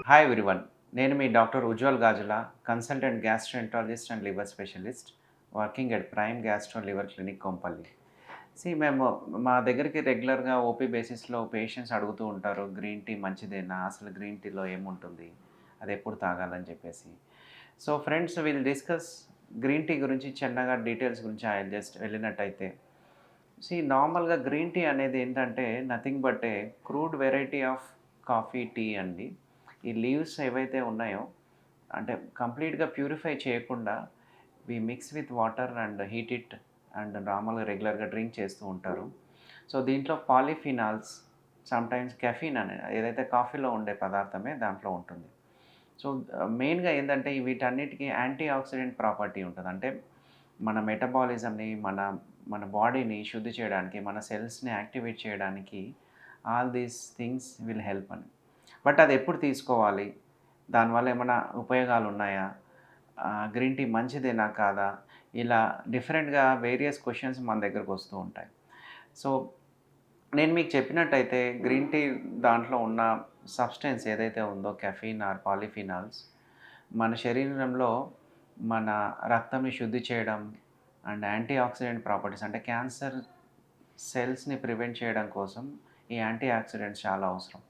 Hi everyone. నేను మీ doctor Ujwal Gajula, consultant gastroenterologist and liver specialist, working at Prime gastro liver clinic Kompally. మేము మా దగ్గరికి రెగ్యులర్‌గా ఓపీ బేసిస్‌లో పేషెంట్స్ అడుగుతూ ఉంటారు. గ్రీన్ టీ మంచిదేనా? అసలు గ్రీన్ టీలో ఏముంటుంది? అదెప్పుడు తాగాలని చెప్పేసి. So friends, will discuss green tea గురించి చిన్నగా డీటెయిల్స్ గురించి జస్ట్ వెళ్ళినట్టయితే. నార్మల్‌గా గ్రీన్ టీ అనేది ఏంటంటే nothing but a crude variety of coffee, tea అండి. ఈ లీవ్స్ ఏవైతే ఉన్నాయో అంటే కంప్లీట్‌గా ప్యూరిఫై చేయకుండా mix with water and heat it and నార్మల్‌గా రెగ్యులర్‌గా డ్రింక్ చేస్తూ ఉంటారు. సో దీంట్లో పాలిఫినాల్స్, సమ్‌టైమ్స్ కెఫీన్ అనే ఏదైతే కాఫీలో ఉండే పదార్థమే దాంట్లో ఉంటుంది. సో మెయిన్‌గా ఏందంటే వీటన్నిటికి యాంటీ ఆక్సిడెంట్ ప్రాపర్టీ ఉంటది. అంటే మన మెటబాలిజంని, మన మన బాడీని శుద్ధి చేయడానికి, మన సెల్స్‌ని యాక్టివేట్ చేయడానికి all these things will help అని. బట్ అది ఎప్పుడు తీసుకోవాలి? దానివల్ల ఏమన్నా ఉపయోగాలున్నాయా? గ్రీన్ టీ మంచిదేనా? కాదా? ఇలా డిఫరెంట్‌గా వేరియస్ క్వెషన్స్ మన దగ్గరకొస్తూ ఉంటాయి. సో, నేను మీకు చెప్పినట్టయితే గ్రీన్ టీ దాంట్లో ఉన్న సబ్స్టెన్స్ ఏదైతే ఉందో కెఫీన్ ఆర్ పాలిఫినాల్స్ మన శరీరంలో మన రక్తంని శుద్ధి చేయడం అండ్ యాంటీ ఆక్సిడెంట్ ప్రాపర్టీస్ అంటే క్యాన్సర్ సెల్స్‌ని ప్రివెంట్ చేయడం కోసం ఈ యాంటీ ఆక్సిడెంట్స్ చాలా అవసరం.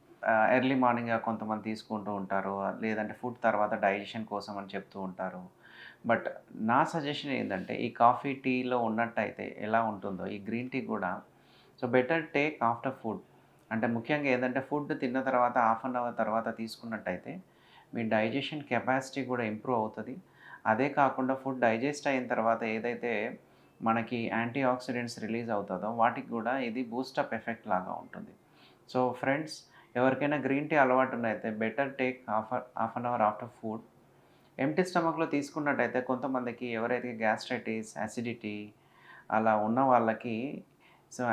ఎర్లీ మార్నింగ్ కొంతమంది తీసుకుంటూ ఉంటారు. లేదంటే ఫుడ్ తర్వాత డైజెషన్ కోసం అని చెప్తూ ఉంటారు. బట్ నా సజెషన్ ఏందంటే ఈ కాఫీ, టీలో ఉన్నట్టయితే ఎలా ఉంటుందో ఈ గ్రీన్ టీ కూడా బెటర్ టేక్ ఆఫ్టర్ ఫుడ్. అంటే ముఖ్యంగా ఏందంటే ఫుడ్ తిన్న తర్వాత హాఫ్ అన్ అవర్ తర్వాత తీసుకున్నట్టయితే మీ డైజెషన్ కెపాసిటీ కూడా ఇంప్రూవ్ అవుతది. అదే కాకుండా ఫుడ్ డైజెస్ట్ అయిన తర్వాత ఏదైతే మనకి యాంటీ ఆక్సిడెంట్స్ రిలీజ్ అవుతదో వాటికి కూడా ఇది బూస్టప్ ఎఫెక్ట్ లాగా ఉంటుంది. సో ఫ్రెండ్స్, ఎవరికైనా గ్రీన్ టీ అలవాటున్నయితే better take half an hour after food. Empty స్టమక్‌లో తీసుకున్నట్టయితే కొంతమందికి ఎవరైతే గ్యాస్ట్రైటిస్, అసిడిటీ అలా ఉన్న వాళ్ళకి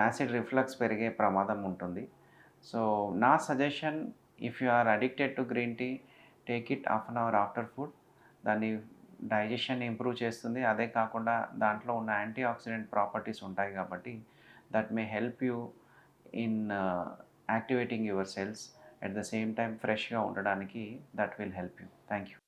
యాసిడ్ రిఫ్లక్స్ పెరిగే ప్రమాదం ఉంటుంది. సో నా suggestion, if you are addicted to green tea, take it half an hour after food. దాన్ని డైజెషన్‌ని ఇంప్రూవ్ చేస్తుంది. అదే కాకుండా దాంట్లో ఉన్న యాంటీ ఆక్సిడెంట్ ప్రాపర్టీస్ ఉంటాయి కాబట్టి that may help you in activating your cells. At the same time ఫ్రెష్‌గా ఉండడానికి that will help you. Thank you.